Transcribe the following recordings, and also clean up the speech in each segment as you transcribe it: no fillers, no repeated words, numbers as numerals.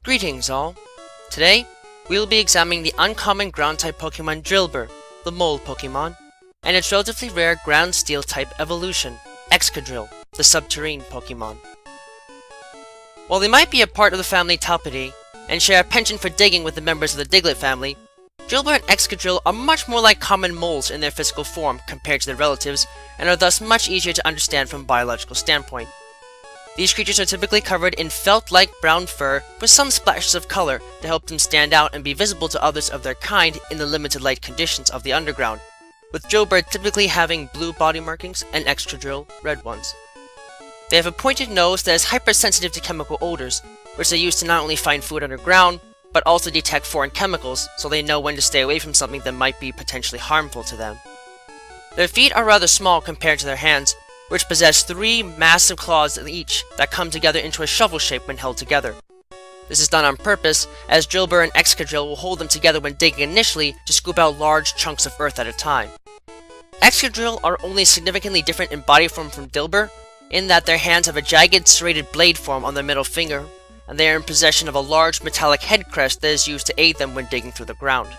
Greetings all! Today, we will be examining the uncommon ground-type Pokemon Drilbur, the Mole Pokémon, and its relatively rare ground-steel type evolution, Excadrill, the Subterrene Pokémon. While they might be a part of the family Talpidae, and share a penchant for digging with the members of the Diglett family, Drilbur and Excadrill are much more like common moles in their physical form compared to their relatives, and are thus much easier to understand from a biological standpoint. These creatures are typically covered in felt-like brown fur with some splashes of color to help them stand out and be visible to others of their kind in the limited light conditions of the underground, with Drilbur typically having blue body markings and Excadrill red ones. They have a pointed nose that is hypersensitive to chemical odors, which they use to not only find food underground, but also detect foreign chemicals so they know when to stay away from something that might be potentially harmful to them. Their feet are rather small compared to their hands, which possess 3 massive claws each that come together into a shovel shape when held together. This is done on purpose, as Drilbur and Excadrill will hold them together when digging initially to scoop out large chunks of earth at a time. Excadrill are only significantly different in body form from Drilbur, in that their hands have a jagged serrated blade form on their middle finger, and they are in possession of a large metallic head crest that is used to aid them when digging through the ground.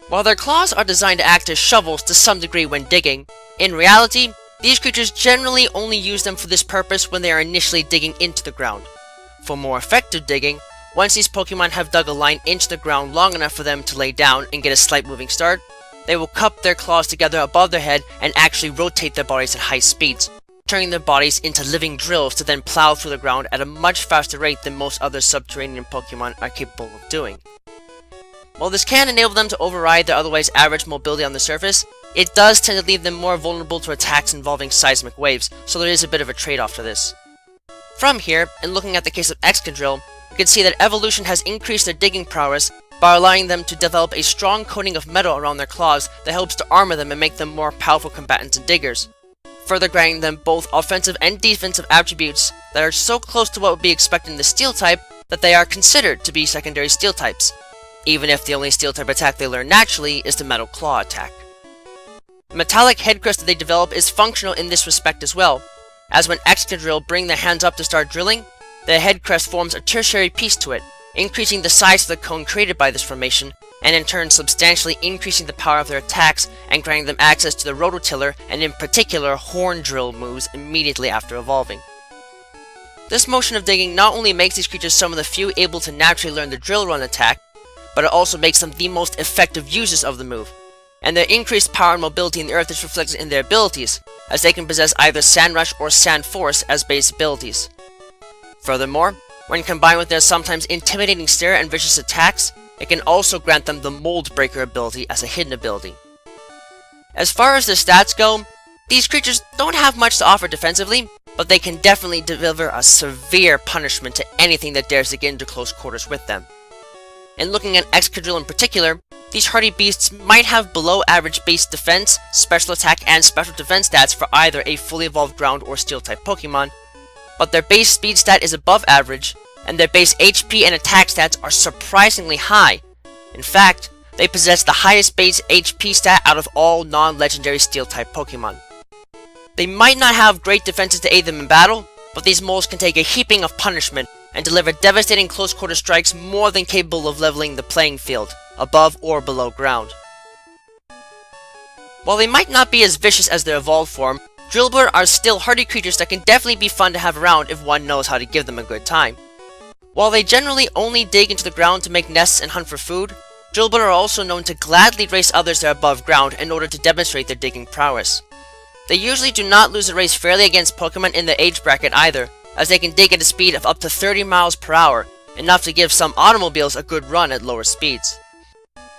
While their claws are designed to act as shovels to some degree when digging, in reality, these creatures generally only use them for this purpose when they are initially digging into the ground. For more effective digging, once these Pokemon have dug a line into the ground long enough for them to lay down and get a slight moving start, they will cup their claws together above their head and actually rotate their bodies at high speeds, turning their bodies into living drills to then plow through the ground at a much faster rate than most other subterranean Pokemon are capable of doing. While this can enable them to override their otherwise average mobility on the surface, it does tend to leave them more vulnerable to attacks involving seismic waves, so there is a bit of a trade-off to this. From here, and looking at the case of Excadrill, we can see that evolution has increased their digging prowess by allowing them to develop a strong coating of metal around their claws that helps to armor them and make them more powerful combatants and diggers, further granting them both offensive and defensive attributes that are so close to what would be expected in the Steel type that they are considered to be secondary Steel types, even if the only Steel type attack they learn naturally is the Metal Claw attack. The metallic head crest that they develop is functional in this respect as well, as when Excadrill bring their hands up to start drilling, the head crest forms a tertiary piece to it, increasing the size of the cone created by this formation, and in turn substantially increasing the power of their attacks and granting them access to the rototiller and in particular horn drill moves immediately after evolving. This motion of digging not only makes these creatures some of the few able to naturally learn the drill run attack, but it also makes them the most effective users of the move, and their increased power and mobility in the earth is reflected in their abilities, as they can possess either Sand Rush or Sand Force as base abilities. Furthermore, when combined with their sometimes intimidating stare and vicious attacks, it can also grant them the Mold Breaker ability as a hidden ability. As far as their stats go, these creatures don't have much to offer defensively, but they can definitely deliver a severe punishment to anything that dares to get into close quarters with them. And looking at Excadrill in particular, these hardy beasts might have below average base defense, special attack, and special defense stats for either a fully evolved ground or steel type Pokemon, but their base speed stat is above average, and their base HP and attack stats are surprisingly high. In fact, they possess the highest base HP stat out of all non-legendary steel type Pokemon. They might not have great defenses to aid them in battle, but these moles can take a heaping of punishment and deliver devastating close-quarter strikes more than capable of leveling the playing field, above or below ground. While they might not be as vicious as their evolved form, Drilbur are still hardy creatures that can definitely be fun to have around if one knows how to give them a good time. While they generally only dig into the ground to make nests and hunt for food, Drilbur are also known to gladly race others that are above ground in order to demonstrate their digging prowess. They usually do not lose a race fairly against Pokemon in their age bracket either, as they can dig at a speed of up to 30 miles per hour, enough to give some automobiles a good run at lower speeds.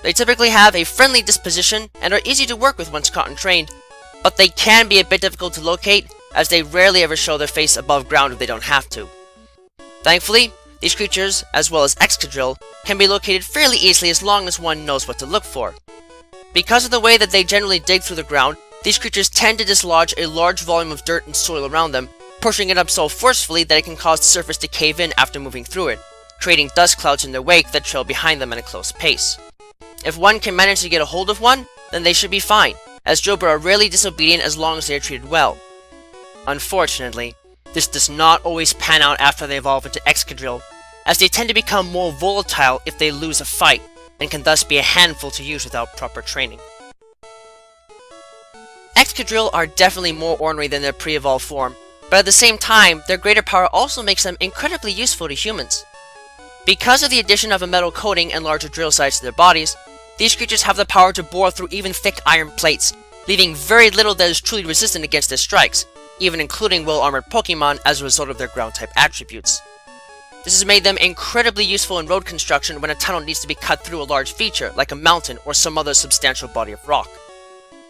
They typically have a friendly disposition and are easy to work with once caught and trained, but they can be a bit difficult to locate, as they rarely ever show their face above ground if they don't have to. Thankfully, these creatures, as well as Excadrill, can be located fairly easily as long as one knows what to look for. Because of the way that they generally dig through the ground, these creatures tend to dislodge a large volume of dirt and soil around them, pushing it up so forcefully that it can cause the surface to cave in after moving through it, creating dust clouds in their wake that trail behind them at a close pace. If one can manage to get a hold of one, then they should be fine, as Drilbur are rarely disobedient as long as they are treated well. Unfortunately, This does not always pan out after they evolve into Excadrill, as they tend to become more volatile if they lose a fight, and can thus be a handful to use without proper training. Excadrill are definitely more ornery than their pre-evolved form, but at the same time, their greater power also makes them incredibly useful to humans. Because of the addition of a metal coating and larger drill sides to their bodies, these creatures have the power to bore through even thick iron plates, leaving very little that is truly resistant against their strikes, even including well-armored Pokémon as a result of their ground-type attributes. This has made them incredibly useful in road construction when a tunnel needs to be cut through a large feature, like a mountain or some other substantial body of rock.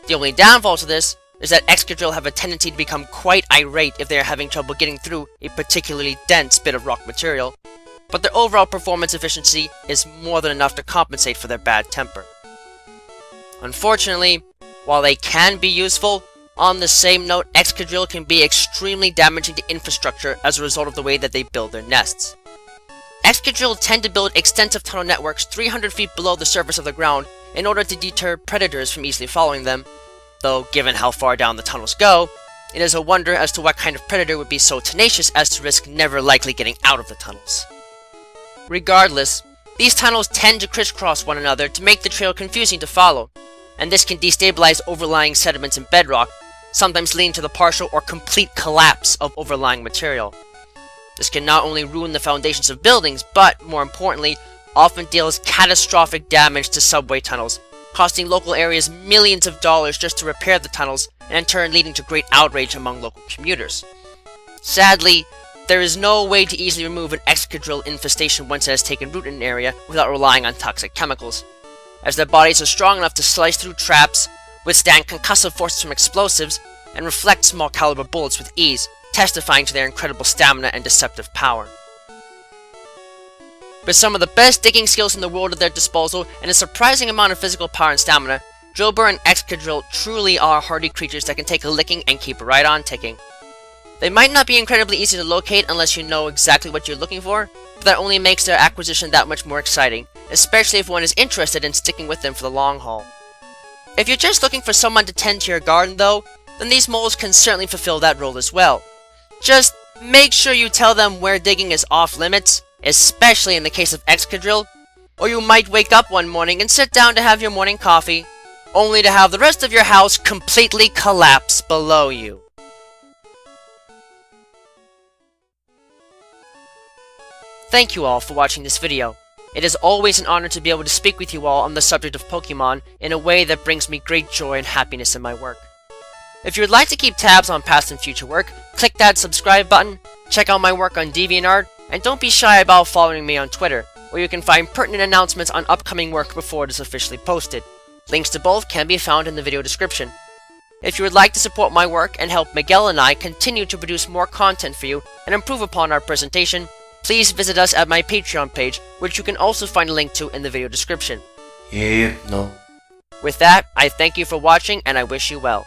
The only downfall to this is that Excadrill have a tendency to become quite irate if they are having trouble getting through a particularly dense bit of rock material, but their overall performance efficiency is more than enough to compensate for their bad temper. Unfortunately, while they can be useful, on the same note, Excadrill can be extremely damaging to infrastructure as a result of the way that they build their nests. Excadrill tend to build extensive tunnel networks 300 feet below the surface of the ground in order to deter predators from easily following them, though given how far down the tunnels go, it is a wonder as to what kind of predator would be so tenacious as to risk never likely getting out of the tunnels. Regardless, these tunnels tend to crisscross one another to make the trail confusing to follow, and this can destabilize overlying sediments and bedrock, sometimes leading to the partial or complete collapse of overlying material. This can not only ruin the foundations of buildings, but, more importantly, often deals catastrophic damage to subway tunnels, costing local areas millions of dollars just to repair the tunnels, and in turn leading to great outrage among local commuters. Sadly, there is no way to easily remove an Excadrill infestation once it has taken root in an area without relying on toxic chemicals, as their bodies are strong enough to slice through traps, withstand concussive forces from explosives, and reflect small caliber bullets with ease, testifying to their incredible stamina and deceptive power. With some of the best digging skills in the world at their disposal and a surprising amount of physical power and stamina, Drilbur and Excadrill truly are hardy creatures that can take a licking and keep right on ticking. They might not be incredibly easy to locate unless you know exactly what you're looking for, but that only makes their acquisition that much more exciting, especially if one is interested in sticking with them for the long haul. If you're just looking for someone to tend to your garden though, then these moles can certainly fulfill that role as well. Just make sure you tell them where digging is off limits, especially in the case of Excadrill, or you might wake up one morning and sit down to have your morning coffee, only to have the rest of your house completely collapse below you. Thank you all for watching this video. It is always an honor to be able to speak with you all on the subject of Pokemon in a way that brings me great joy and happiness in my work. If you would like to keep tabs on past and future work, click that subscribe button, check out my work on DeviantArt, and don't be shy about following me on Twitter, where you can find pertinent announcements on upcoming work before it is officially posted. Links to both can be found in the video description. If you would like to support my work and help Miguel and I continue to produce more content for you and improve upon our presentation, please visit us at my Patreon page, which you can also find a link to in the video description. No. With that, I thank you for watching and I wish you well.